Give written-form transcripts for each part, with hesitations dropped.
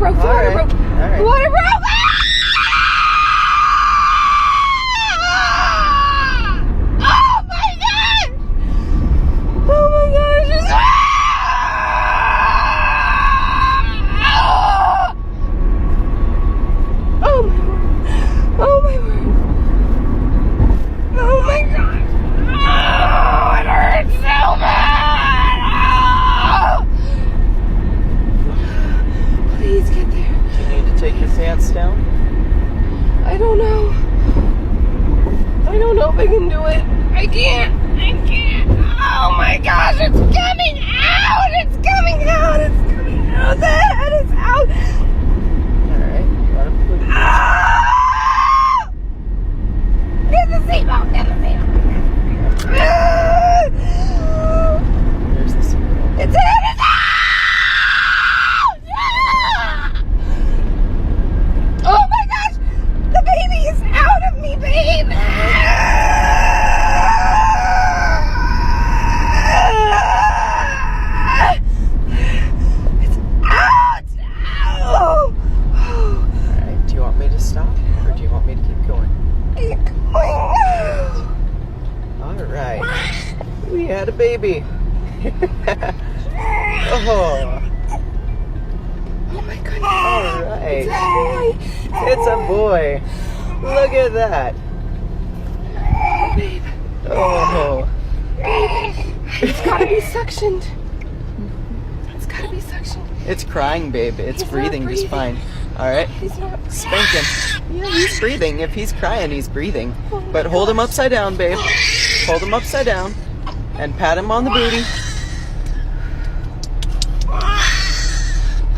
broke. The water broke. Right. The water broke. Oh my god! Oh my gosh! Oh my word! Oh my word! Oh my god! Oh, it hurts so bad! Oh. Please get there. Do you need to take your pants down? I don't know. I don't know if I can do it. I can't. Oh my gosh, it's coming out! It's coming out! It's coming out! The head is out! Alright, you want to put it Ah! Get the seatbelt! Get the seatbelt! Ah! There's the seatbelt. It's out! Ah! Oh my gosh! The baby is out of me, babe! It's out now! Alright, do you want me to stop or do you want me to keep going? Keep going. Alright. We had a baby. Oh. Oh my goodness. Alright. It's a boy. It's a boy. Look at that. Oh, babe. Oh. It's gotta be suctioned. It's gotta be suctioned. It's crying, babe. It's He's not breathing just fine. Alright. He's not. Spank him. Yeah, he's breathing. If he's crying, he's breathing. But hold him upside down, babe. Hold him upside down. And pat him on the booty.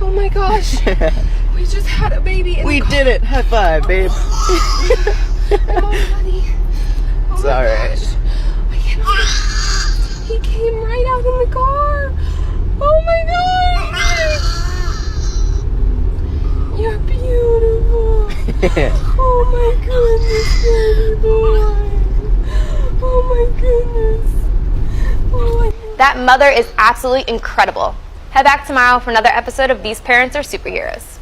Oh my gosh. We just had a baby in We the car. did it. High five, babe. I'm all bloody. Oh It's my alright. gosh. I can't. He came right out in the car. Oh my gosh. You're beautiful. Oh my goodness, baby boy. Oh my goodness. Oh, That mother is absolutely incredible. Head back tomorrow for another episode of These Parents Are Superheroes.